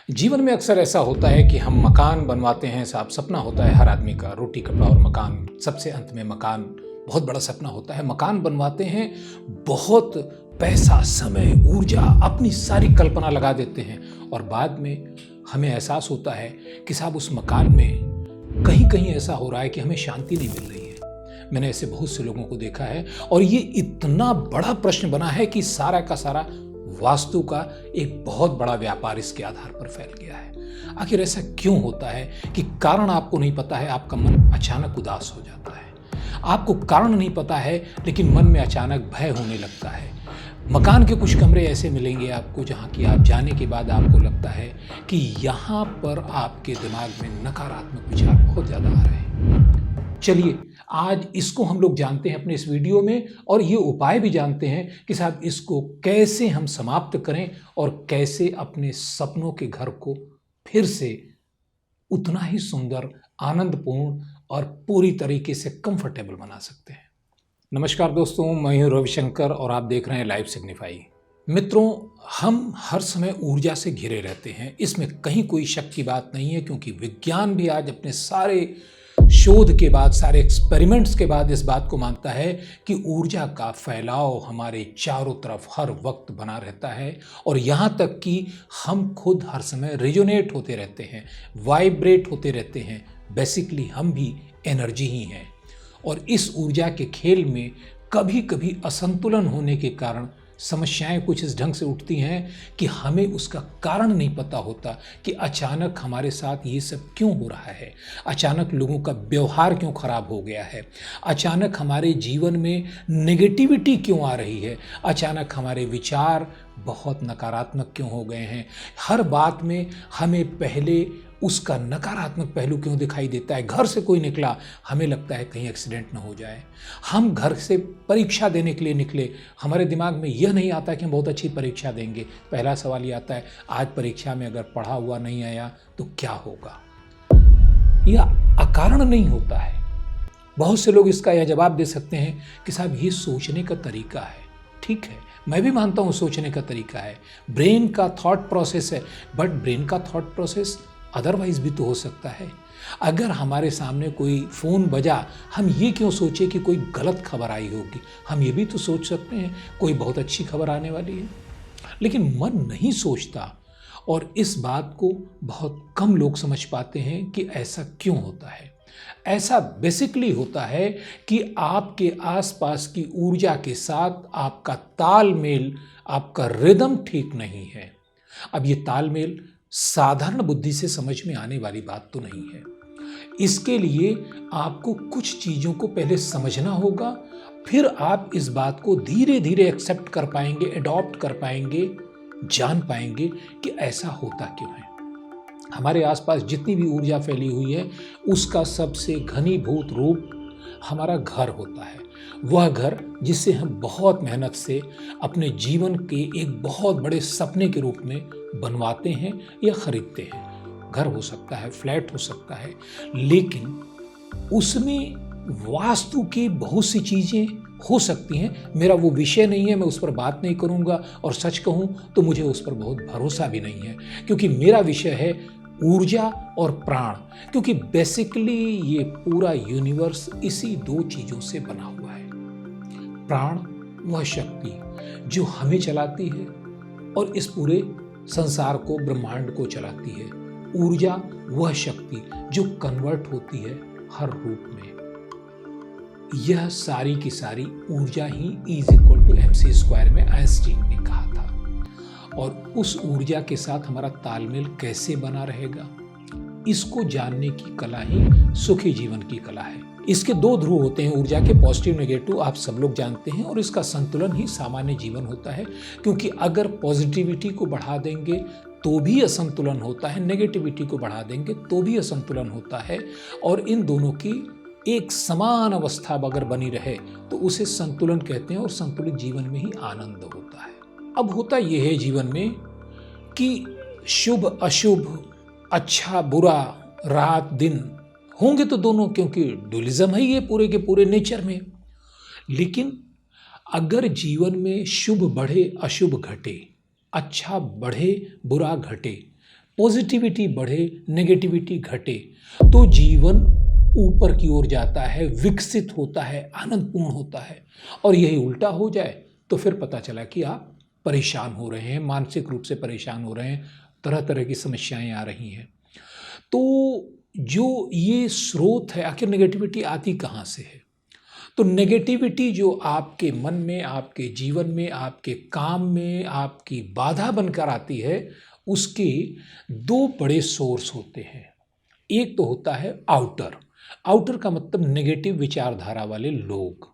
जीवन में अक्सर ऐसा होता है कि हम मकान बनवाते हैं। साफ सपना होता है हर आदमी का, रोटी कपड़ा और मकान। सबसे अंत में मकान बहुत बड़ा सपना होता है। मकान बनवाते हैं, बहुत पैसा, समय, ऊर्जा, अपनी सारी कल्पना लगा देते हैं और बाद में हमें एहसास होता है कि साहब उस मकान में कहीं कहीं ऐसा हो रहा है कि हमें शांति नहीं मिल रही है। मैंने ऐसे बहुत से लोगों को देखा है और ये इतना बड़ा प्रश्न बना है कि सारा का सारा वास्तु का एक बहुत बड़ा व्यापार इसके आधार पर फैल गया है। आखिर ऐसा क्यों होता है कि कारण आपको नहीं पता है, आपका मन अचानक उदास हो जाता है। आपको कारण नहीं पता है लेकिन मन में अचानक भय होने लगता है। मकान के कुछ कमरे ऐसे मिलेंगे आपको जहाँ की आप जाने के बाद आपको लगता है कि यहाँ पर आपके दिमाग में नकारात्मक विचार बहुत ज़्यादा आ रहे हैं। चलिए आज इसको हम लोग जानते हैं अपने इस वीडियो में और ये उपाय भी जानते हैं कि साहब इसको कैसे हम समाप्त करें और कैसे अपने सपनों के घर को फिर से उतना ही सुंदर, आनंदपूर्ण और पूरी तरीके से कंफर्टेबल बना सकते हैं। नमस्कार दोस्तों, मैं हूं रविशंकर और आप देख रहे हैं लाइव सिग्निफाई। मित्रों, हम हर समय ऊर्जा से घिरे रहते हैं, इसमें कहीं कोई शक की बात नहीं है, क्योंकि विज्ञान भी आज अपने सारे शोध के बाद, सारे एक्सपेरिमेंट्स के बाद इस बात को मानता है कि ऊर्जा का फैलाव हमारे चारों तरफ हर वक्त बना रहता है और यहाँ तक कि हम खुद हर समय रेजोनेट होते रहते हैं, वाइब्रेट होते रहते हैं। बेसिकली हम भी एनर्जी ही हैं और इस ऊर्जा के खेल में कभी कभी असंतुलन होने के कारण समस्याएं कुछ इस ढंग से उठती हैं कि हमें उसका कारण नहीं पता होता कि अचानक हमारे साथ ये सब क्यों हो रहा है, अचानक लोगों का व्यवहार क्यों खराब हो गया है, अचानक हमारे जीवन में नेगेटिविटी क्यों आ रही है, अचानक हमारे विचार बहुत नकारात्मक क्यों हो गए हैं। हर बात में हमें पहले उसका नकारात्मक पहलू क्यों दिखाई देता है। घर से कोई निकला, हमें लगता है कहीं एक्सीडेंट ना हो जाए। हम घर से परीक्षा देने के लिए निकले, हमारे दिमाग में यह नहीं आता कि हम बहुत अच्छी परीक्षा देंगे। पहला सवाल ये आता है, आज परीक्षा में अगर पढ़ा हुआ नहीं आया तो क्या होगा। यह अकारण नहीं होता है। बहुत से लोग इसका यह जवाब दे सकते हैं कि साहब ये सोचने का तरीका है। ठीक है, मैं भी मानता हूँ सोचने का तरीका है, ब्रेन का थॉट प्रोसेस है, बट ब्रेन का थॉट प्रोसेस अदरवाइज भी तो हो सकता है। अगर हमारे सामने कोई फ़ोन बजा, हम ये क्यों सोचे कि कोई गलत खबर आई होगी। हम ये भी तो सोच सकते हैं कोई बहुत अच्छी खबर आने वाली है, लेकिन मन नहीं सोचता और इस बात को बहुत कम लोग समझ पाते हैं कि ऐसा क्यों होता है। ऐसा बेसिकली होता है कि आपके आसपास की ऊर्जा के साथ आपका तालमेल, आपका रिदम ठीक नहीं है। अब ये तालमेल साधारण बुद्धि से समझ में आने वाली बात तो नहीं है। इसके लिए आपको कुछ चीज़ों को पहले समझना होगा, फिर आप इस बात को धीरे धीरे एक्सेप्ट कर पाएंगे, एडॉप्ट कर पाएंगे, जान पाएंगे कि ऐसा होता क्यों है। हमारे आसपास जितनी भी ऊर्जा फैली हुई है उसका सबसे घनीभूत रूप हमारा घर होता है। वह घर जिसे हम बहुत मेहनत से अपने जीवन के एक बहुत बड़े सपने के रूप में बनवाते हैं या खरीदते हैं। घर हो सकता है, फ्लैट हो सकता है, लेकिन उसमें वास्तु की बहुत सी चीज़ें हो सकती हैं। मेरा वो विषय नहीं है, मैं उस पर बात नहीं करूँगा और सच कहूँ तो मुझे उस पर बहुत भरोसा भी नहीं है, क्योंकि मेरा विषय है ऊर्जा और प्राण। क्योंकि बेसिकली ये पूरा यूनिवर्स इसी दो चीज़ों से बना हुआ है। प्राण वह शक्ति जो हमें चलाती है और इस पूरे संसार को, ब्रह्मांड को चलाती है। ऊर्जा वह शक्ति जो कन्वर्ट होती है हर रूप में। यह सारी की सारी ऊर्जा ही E=mc² में आइंस्टीन ने कहा था। और उस ऊर्जा के साथ हमारा तालमेल कैसे बना रहेगा, इसको जानने की कला ही सुखी जीवन की कला है। इसके दो ध्रुव होते हैं ऊर्जा के, पॉजिटिव नेगेटिव, आप सब लोग जानते हैं, और इसका संतुलन ही सामान्य जीवन होता है। क्योंकि अगर पॉजिटिविटी को बढ़ा देंगे तो भी असंतुलन होता है, नेगेटिविटी को बढ़ा देंगे तो भी असंतुलन होता है, और इन दोनों की एक समान अवस्था अगर बनी रहे तो उसे संतुलन कहते हैं और संतुलित जीवन में ही आनंद होता है। अब होता यह है जीवन में कि शुभ अशुभ, अच्छा बुरा, रात दिन होंगे तो दोनों, क्योंकि डुअलिज्म है ये पूरे के पूरे नेचर में। लेकिन अगर जीवन में शुभ बढ़े अशुभ घटे, अच्छा बढ़े बुरा घटे, पॉजिटिविटी बढ़े, नेगेटिविटी घटे, तो जीवन ऊपर की ओर जाता है, विकसित होता है, आनंदपूर्ण होता है। और यही उल्टा हो जाए तो फिर पता चला कि आप परेशान हो रहे हैं, मानसिक रूप से परेशान हो रहे हैं, तरह तरह की समस्याएं आ रही हैं। तो जो ये स्रोत है, आखिर नेगेटिविटी आती कहाँ से है? तो नेगेटिविटी जो आपके मन में, आपके जीवन में, आपके काम में आपकी बाधा बनकर आती है, उसके दो बड़े सोर्स होते हैं। एक तो होता है आउटर। आउटर का मतलब नेगेटिव विचारधारा वाले लोग,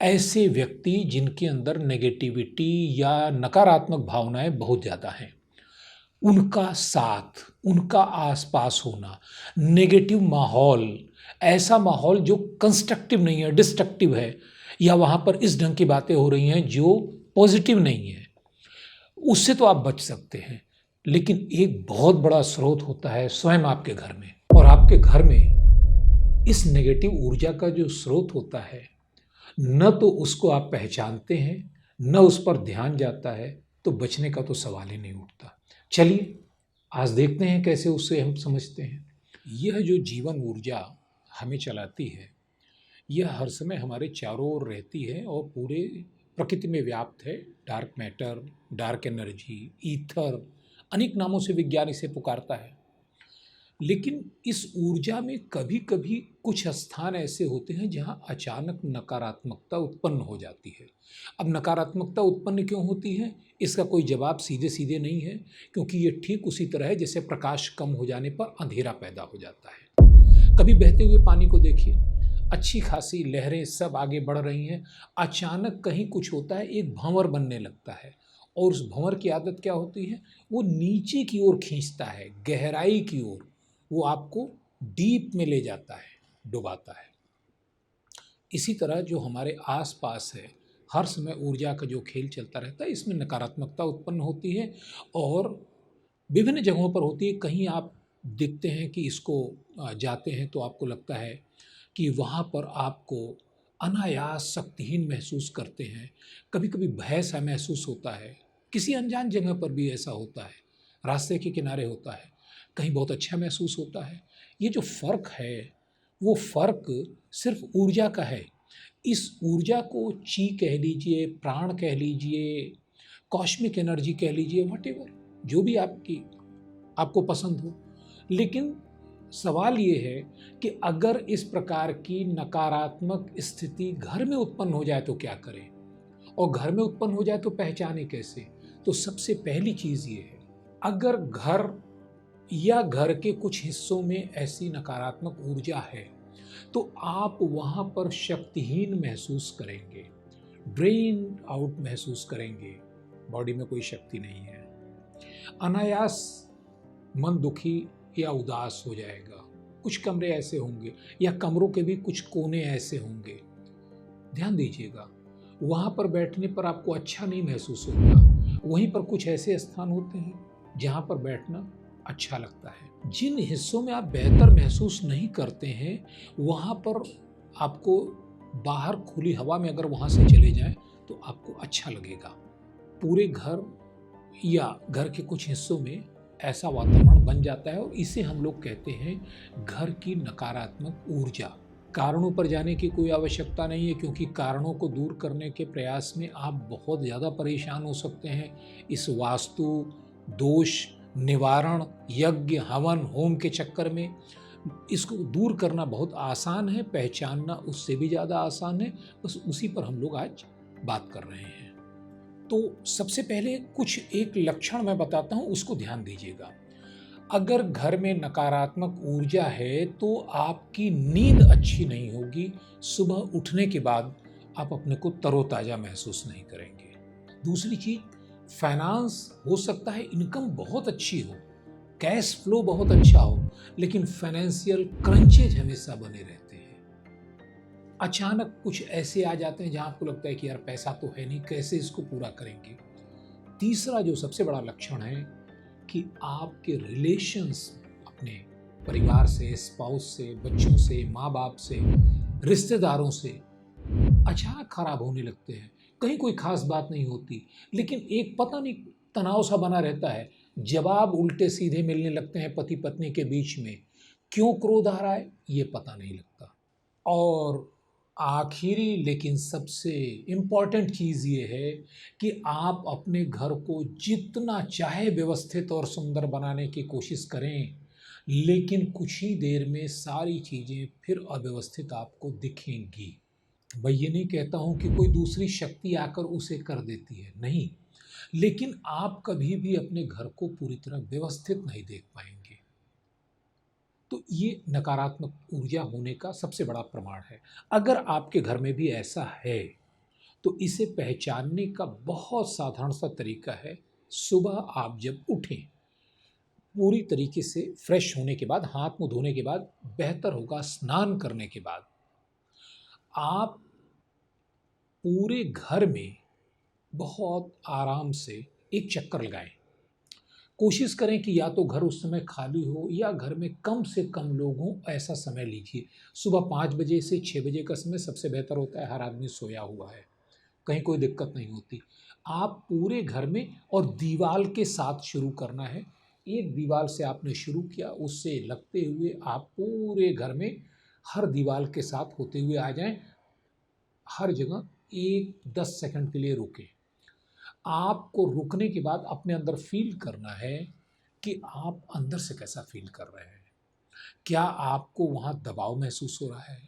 ऐसे व्यक्ति जिनके अंदर नेगेटिविटी या नकारात्मक भावनाएं बहुत ज़्यादा हैं, उनका साथ, उनका आसपास होना, नेगेटिव माहौल, ऐसा माहौल जो कंस्ट्रक्टिव नहीं है, डिस्ट्रक्टिव है, या वहाँ पर इस ढंग की बातें हो रही हैं जो पॉजिटिव नहीं है, उससे तो आप बच सकते हैं। लेकिन एक बहुत बड़ा स्रोत होता है स्वयं आपके घर में, और आपके घर में इस नेगेटिव ऊर्जा का जो स्रोत होता है, न तो उसको आप पहचानते हैं, न उस पर ध्यान जाता है, तो बचने का तो सवाल ही नहीं उठता। चलिए आज देखते हैं कैसे उससे हम समझते हैं। यह जो जीवन ऊर्जा हमें चलाती है, यह हर समय हमारे चारों ओर रहती है और पूरे प्रकृति में व्याप्त है। Dark matter, dark energy, ether, अनेक नामों से विज्ञान इसे पुकारता है। लेकिन इस ऊर्जा में कभी कभी कुछ स्थान ऐसे होते हैं जहां अचानक नकारात्मकता उत्पन्न हो जाती है। अब नकारात्मकता उत्पन्न क्यों होती है, इसका कोई जवाब सीधे सीधे नहीं है, क्योंकि ये ठीक उसी तरह है जैसे प्रकाश कम हो जाने पर अंधेरा पैदा हो जाता है। कभी बहते हुए पानी को देखिए, अच्छी खासी लहरें सब आगे बढ़ रही हैं, अचानक कहीं कुछ होता है, एक भंवर बनने लगता है, और उस भंवर की आदत क्या होती है, वो नीचे की ओर खींचता है, गहराई की ओर, वो आपको डीप में ले जाता है, डुबाता है। इसी तरह जो हमारे आसपास है, हर समय ऊर्जा का जो खेल चलता रहता है, इसमें नकारात्मकता उत्पन्न होती है और विभिन्न जगहों पर होती है। कहीं आप देखते हैं कि इसको जाते हैं तो आपको लगता है कि वहाँ पर आपको अनायास शक्तिहीन महसूस करते हैं, कभी कभी भय सा महसूस होता है, किसी अनजान जगह पर भी ऐसा होता है, रास्ते के किनारे होता है, कहीं बहुत अच्छा महसूस होता है। ये जो फ़र्क है, वो फ़र्क सिर्फ ऊर्जा का है। इस ऊर्जा को ची कह लीजिए, प्राण कह लीजिए, कॉस्मिक एनर्जी कह लीजिए, व्हाटएवर, जो भी आपको पसंद हो। लेकिन सवाल ये है कि अगर इस प्रकार की नकारात्मक स्थिति घर में उत्पन्न हो जाए तो क्या करें, और घर में उत्पन्न हो जाए तो पहचाने कैसे? तो सबसे पहली चीज़ ये है, अगर घर या घर के कुछ हिस्सों में ऐसी नकारात्मक ऊर्जा है तो आप वहाँ पर शक्तिहीन महसूस करेंगे, ड्रेन आउट महसूस करेंगे, बॉडी में कोई शक्ति नहीं है, अनायास मन दुखी या उदास हो जाएगा। कुछ कमरे ऐसे होंगे या कमरों के भी कुछ कोने ऐसे होंगे, ध्यान दीजिएगा, वहाँ पर बैठने पर आपको अच्छा नहीं महसूस होगा। वहीं पर कुछ ऐसे स्थान होते हैं जहाँ पर बैठना अच्छा लगता है। जिन हिस्सों में आप बेहतर महसूस नहीं करते हैं, वहाँ पर आपको बाहर खुली हवा में अगर वहाँ से चले जाएं तो आपको अच्छा लगेगा। पूरे घर या घर के कुछ हिस्सों में ऐसा वातावरण बन जाता है और इसे हम लोग कहते हैं घर की नकारात्मक ऊर्जा। कारणों पर जाने की कोई आवश्यकता नहीं है, क्योंकि कारणों को दूर करने के प्रयास में आप बहुत ज़्यादा परेशान हो सकते हैं। इस वास्तु दोष निवारण यज्ञ हवन होम के चक्कर में इसको दूर करना बहुत आसान है, पहचानना उससे भी ज़्यादा आसान है। बस उसी पर हम लोग आज बात कर रहे हैं। तो सबसे पहले कुछ एक लक्षण मैं बताता हूँ, उसको ध्यान दीजिएगा। अगर घर में नकारात्मक ऊर्जा है तो आपकी नींद अच्छी नहीं होगी, सुबह उठने के बाद आप अपने को तरोताज़ा महसूस नहीं करेंगे। दूसरी चीज़, फाइनेंस हो सकता है इनकम बहुत अच्छी हो, कैश फ्लो बहुत अच्छा हो, लेकिन फाइनेंशियल क्रंचेज हमेशा बने रहते हैं। अचानक कुछ ऐसे आ जाते हैं जहां आपको लगता है कि यार पैसा तो है नहीं, कैसे इसको पूरा करेंगे। तीसरा जो सबसे बड़ा लक्षण है कि आपके रिलेशंस अपने परिवार से, स्पाउस से, बच्चों से, माँ बाप से, रिश्तेदारों से अचानक खराब होने लगते हैं। कहीं कोई खास बात नहीं होती, लेकिन एक पता नहीं तनाव सा बना रहता है, जवाब उल्टे सीधे मिलने लगते हैं पति पत्नी के बीच में। क्यों क्रोध आ रहा है ये पता नहीं लगता। और आखिरी लेकिन सबसे इम्पॉर्टेंट चीज़ ये है कि आप अपने घर को जितना चाहे व्यवस्थित और सुंदर बनाने की कोशिश करें, लेकिन कुछ ही देर में सारी चीज़ें फिर अव्यवस्थित आपको दिखेंगी। मैं ये नहीं कहता हूँ कि कोई दूसरी शक्ति आकर उसे कर देती है, नहीं, लेकिन आप कभी भी अपने घर को पूरी तरह व्यवस्थित नहीं देख पाएंगे। तो ये नकारात्मक ऊर्जा होने का सबसे बड़ा प्रमाण है। अगर आपके घर में भी ऐसा है तो इसे पहचानने का बहुत साधारण सा तरीका है, सुबह आप जब उठें, पूरी तरीके से फ्रेश होने के बाद, हाथ मुंह धोने के बाद, बेहतर होगा स्नान करने के बाद आप पूरे घर में बहुत आराम से एक चक्कर लगाएं। कोशिश करें कि या तो घर उस समय खाली हो या घर में कम से कम लोग हों, ऐसा समय लीजिए। सुबह 5 बजे से 6 बजे का समय सबसे बेहतर होता है, हर आदमी सोया हुआ है, कहीं कोई दिक्कत नहीं होती। आप पूरे घर में, और दीवार के साथ शुरू करना है। एक दीवार से आपने शुरू किया, उससे लगते हुए आप पूरे घर में हर दीवार के साथ होते हुए आ जाएं। हर जगह 10 सेकंड के लिए रुकें। आपको रुकने के बाद अपने अंदर फील करना है कि आप अंदर से कैसा फील कर रहे हैं। क्या आपको वहाँ दबाव महसूस हो रहा है?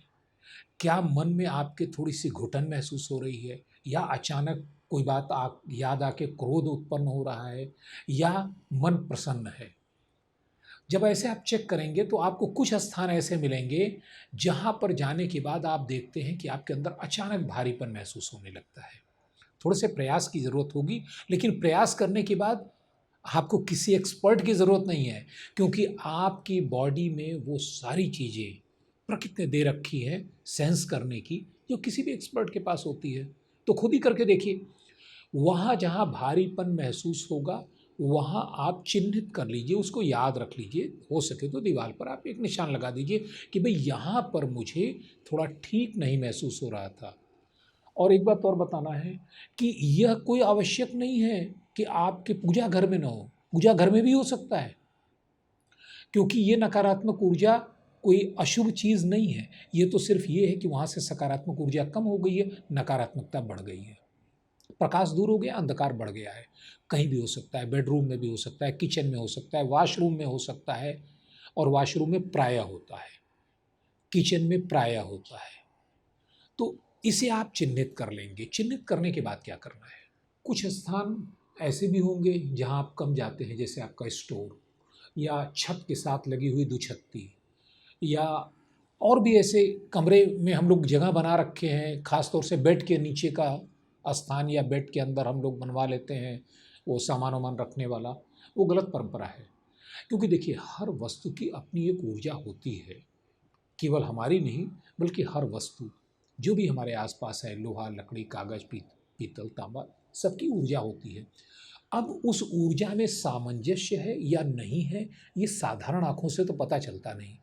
क्या मन में आपके थोड़ी सी घुटन महसूस हो रही है, या अचानक कोई बात आप याद आके क्रोध उत्पन्न हो रहा है, या मन प्रसन्न है? जब ऐसे आप चेक करेंगे तो आपको कुछ स्थान ऐसे मिलेंगे जहाँ पर जाने के बाद आप देखते हैं कि आपके अंदर अचानक भारीपन महसूस होने लगता है। थोड़े से प्रयास की ज़रूरत होगी, लेकिन प्रयास करने के बाद आपको किसी एक्सपर्ट की ज़रूरत नहीं है, क्योंकि आपकी बॉडी में वो सारी चीज़ें प्रकृति ने दे रखी है सेंस करने की, जो किसी भी एक्सपर्ट के पास होती है। तो खुद ही करके देखिए। वहाँ जहाँ भारीपन महसूस होगा वहाँ आप चिन्हित कर लीजिए, उसको याद रख लीजिए। हो सके तो दीवार पर आप एक निशान लगा दीजिए कि भाई यहाँ पर मुझे थोड़ा ठीक नहीं महसूस हो रहा था। और एक बात और बताना है कि यह कोई आवश्यक नहीं है कि आपके पूजा घर में ना हो, पूजा घर में भी हो सकता है, क्योंकि ये नकारात्मक ऊर्जा कोई अशुभ चीज़ नहीं है। ये तो सिर्फ ये है कि वहाँ से सकारात्मक ऊर्जा कम हो गई है, नकारात्मकता बढ़ गई है। प्रकाश दूर हो गया, अंधकार बढ़ गया है। कहीं भी हो सकता है, बेडरूम में भी हो सकता है, किचन में हो सकता है, वॉशरूम में हो सकता है, और वॉशरूम में प्रायः होता है, किचन में प्रायः होता है। तो इसे आप चिन्हित कर लेंगे। चिन्हित करने के बाद क्या करना है? कुछ स्थान ऐसे भी होंगे जहां आप कम जाते हैं, जैसे आपका स्टोर, या छत के साथ लगी हुई दुछत्ती, या और भी ऐसे कमरे में हम लोग जगह बना रखे हैं, ख़ास तौर से बेड के नीचे का स्थान, या बेड के अंदर हम लोग बनवा लेते हैं वो सामान वामान रखने वाला। वो गलत परंपरा है, क्योंकि देखिए हर वस्तु की अपनी एक ऊर्जा होती है, केवल हमारी नहीं बल्कि हर वस्तु जो भी हमारे आसपास है, लोहा, लकड़ी, कागज, पीतल, तांबा, सबकी ऊर्जा होती है। अब उस ऊर्जा में सामंजस्य है या नहीं है, ये साधारण आंखों से तो पता चलता नहीं।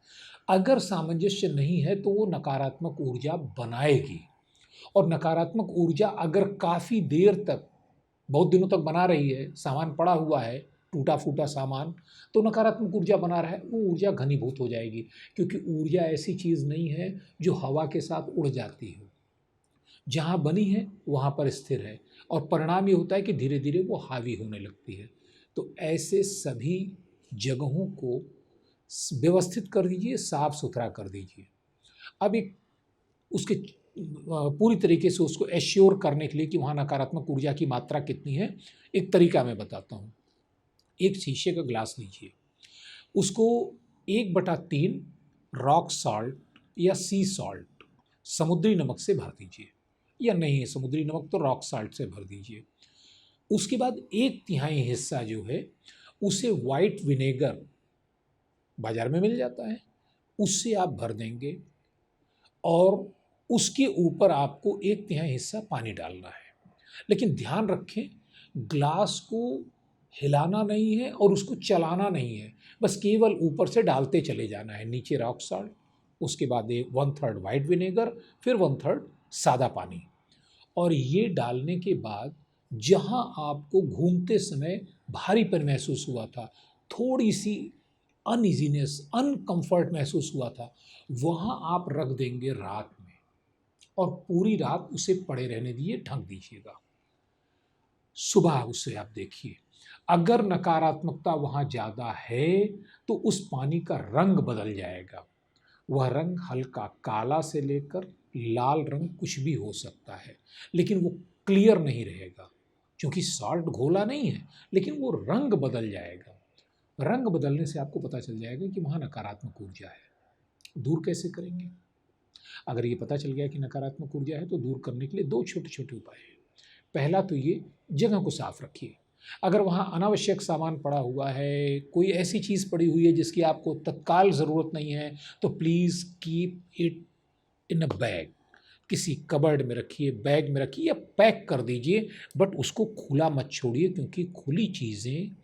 अगर सामंजस्य नहीं है तो वो नकारात्मक ऊर्जा बनाएगी, और नकारात्मक ऊर्जा अगर काफ़ी देर तक, बहुत दिनों तक बना रही है, सामान पड़ा हुआ है, टूटा फूटा सामान, तो नकारात्मक ऊर्जा बना रहा है, वो ऊर्जा घनीभूत हो जाएगी। क्योंकि ऊर्जा ऐसी चीज़ नहीं है जो हवा के साथ उड़ जाती हो, जहाँ बनी है वहाँ पर स्थिर है, और परिणाम ये होता है कि धीरे धीरे वो हावी होने लगती है। तो ऐसे सभी जगहों को व्यवस्थित कर दीजिए, साफ सुथरा कर दीजिए। अब एक उसके पूरी तरीके से उसको एश्योर करने के लिए कि वहाँ नकारात्मक ऊर्जा की मात्रा कितनी है, एक तरीका मैं बताता हूँ। एक शीशे का ग्लास लीजिए, उसको 1/3 रॉक सॉल्ट या सी सॉल्ट, समुद्री नमक से भर दीजिए, या नहीं है समुद्री नमक तो रॉक सॉल्ट से भर दीजिए। उसके बाद 1/3 हिस्सा जो है उसे वाइट विनेगर, बाजार में मिल जाता है, उससे आप भर देंगे, और उसके ऊपर आपको 1/3 हिस्सा पानी डालना है। लेकिन ध्यान रखें, ग्लास को हिलाना नहीं है और उसको चलाना नहीं है, बस केवल ऊपर से डालते चले जाना है। नीचे रॉक सॉल्ट, उसके बाद 1/3 वाइट विनेगर, फिर 1/3 सादा पानी। और ये डालने के बाद जहाँ आपको घूमते समय भारीपन महसूस हुआ था, थोड़ी सी अनइजीनेस, अनकंफर्ट महसूस हुआ था, वहाँ आप रख देंगे रात में और पूरी रात उसे पड़े रहने दिए, ढक दीजिएगा। सुबह उसे आप देखिए, अगर नकारात्मकता वहाँ ज़्यादा है तो उस पानी का रंग बदल जाएगा। वह रंग हल्का काला से लेकर लाल रंग कुछ भी हो सकता है, लेकिन वो क्लियर नहीं रहेगा क्योंकि सॉल्ट घोला नहीं है, लेकिन वो रंग बदल जाएगा। रंग बदलने से आपको पता चल जाएगा कि वहाँ नकारात्मक ऊर्जा है। दूर कैसे करेंगे? अगर ये पता चल गया कि नकारात्मक ऊर्जा है तो दूर करने के लिए दो छोटे छोटे उपाय हैं। पहला तो ये, जगह को साफ रखिए। अगर वहाँ अनावश्यक सामान पड़ा हुआ है, कोई ऐसी चीज़ पड़ी हुई है जिसकी आपको तत्काल ज़रूरत नहीं है, तो please keep it in a bag. किसी कबर्ड में रखिए, बैग में रखिए या पैक कर दीजिए, बट उसको खुला मत छोड़िए क्योंकि खुली चीज़ें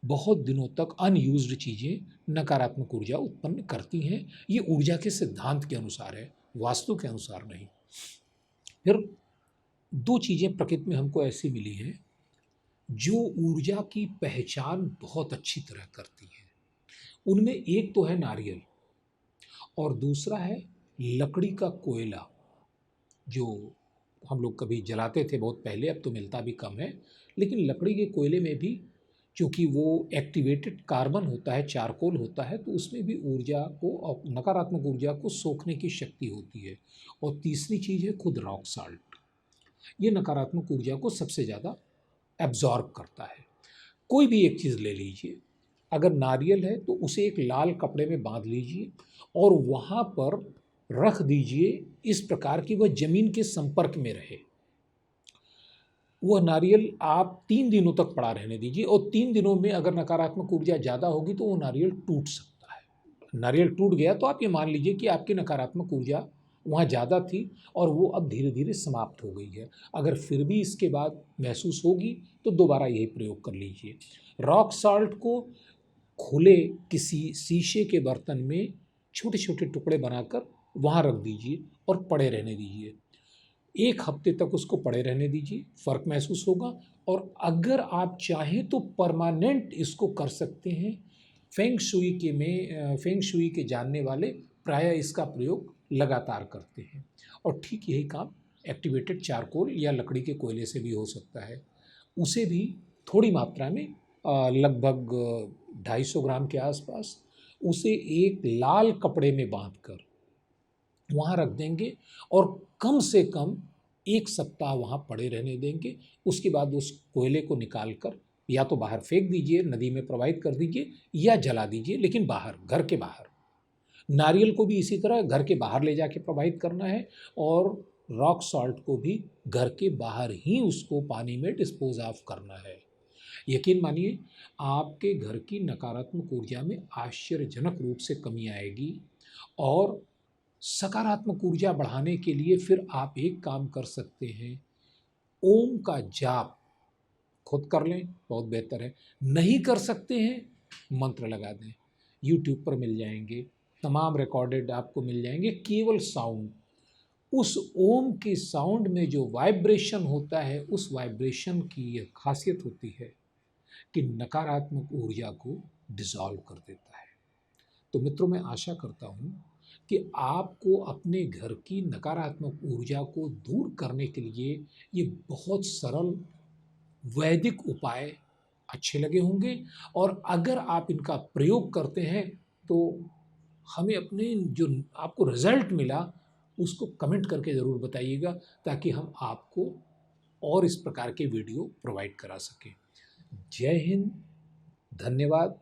बहुत दिनों तक, अनयूज्ड चीज़ें नकारात्मक ऊर्जा उत्पन्न करती हैं। ये ऊर्जा के सिद्धांत के अनुसार है, वास्तु के अनुसार नहीं। फिर दो चीज़ें प्रकृति में हमको ऐसी मिली हैं जो ऊर्जा की पहचान बहुत अच्छी तरह करती हैं। उनमें एक तो है नारियल और दूसरा है लकड़ी का कोयला, जो हम लोग कभी जलाते थे बहुत पहले, अब तो मिलता भी कम है। लेकिन लकड़ी के कोयले में भी चूँकि वो एक्टिवेटेड कार्बन होता है, चारकोल होता है, तो उसमें भी ऊर्जा को, नकारात्मक ऊर्जा को सोखने की शक्ति होती है। और तीसरी चीज़ है खुद रॉक साल्ट। ये नकारात्मक ऊर्जा को सबसे ज़्यादा एब्जॉर्ब करता है। कोई भी एक चीज़ ले लीजिए, अगर नारियल है तो उसे एक लाल कपड़े में बांध लीजिए और वहाँ पर रख दीजिए इस प्रकार की वह ज़मीन के संपर्क में रहे। वह नारियल आप 3 दिनों तक पड़ा रहने दीजिए और 3 दिनों में अगर नकारात्मक ऊर्जा ज़्यादा होगी तो वो नारियल टूट सकता है। नारियल टूट गया तो आप ये मान लीजिए कि आपकी नकारात्मक ऊर्जा वहाँ ज़्यादा थी और वो अब धीरे धीरे समाप्त हो गई है। अगर फिर भी इसके बाद महसूस होगी तो दोबारा यही प्रयोग कर लीजिए। रॉक साल्ट को खुले किसी शीशे के बर्तन में छोटे छोटे टुकड़े बनाकर वहाँ रख दीजिए और पड़े रहने दीजिए। 1 हफ्ते तक उसको पड़े रहने दीजिए, फ़र्क महसूस होगा। और अगर आप चाहें तो परमानेंट इसको कर सकते हैं। फेंग शुई के जानने वाले प्रायः इसका प्रयोग लगातार करते हैं और ठीक यही काम एक्टिवेटेड चारकोल या लकड़ी के कोयले से भी हो सकता है। उसे भी थोड़ी मात्रा में, लगभग 250 ग्राम के आसपास, उसे एक लाल कपड़े में बांधकर वहाँ रख देंगे और कम से कम 1 सप्ताह वहाँ पड़े रहने देंगे। उसके बाद उस कोयले को निकाल कर या तो बाहर फेंक दीजिए, नदी में प्रवाहित कर दीजिए या जला दीजिए, लेकिन बाहर, घर के बाहर। नारियल को भी इसी तरह घर के बाहर ले जाके प्रवाहित करना है और रॉक सॉल्ट को भी घर के बाहर ही उसको पानी में डिस्पोज ऑफ करना है। यकीन मानिए, आपके घर की नकारात्मक ऊर्जा में आश्चर्यजनक रूप से कमी आएगी। और सकारात्मक ऊर्जा बढ़ाने के लिए फिर आप एक काम कर सकते हैं, ओम का जाप खुद कर लें, बहुत बेहतर है। नहीं कर सकते हैं, मंत्र लगा दें, यूट्यूब पर मिल जाएंगे, तमाम रिकॉर्डेड आपको मिल जाएंगे। केवल साउंड, उस ओम के साउंड में जो वाइब्रेशन होता है, उस वाइब्रेशन की यह खासियत होती है कि नकारात्मक ऊर्जा को डिसॉल्व कर देता है। तो मित्रों, मैं आशा करता हूँ कि आपको अपने घर की नकारात्मक ऊर्जा को दूर करने के लिए ये बहुत सरल वैदिक उपाय अच्छे लगे होंगे। और अगर आप इनका प्रयोग करते हैं तो हमें अपने जो आपको रिजल्ट मिला उसको कमेंट करके ज़रूर बताइएगा, ताकि हम आपको और इस प्रकार के वीडियो प्रोवाइड करा सकें। जय हिंद, धन्यवाद।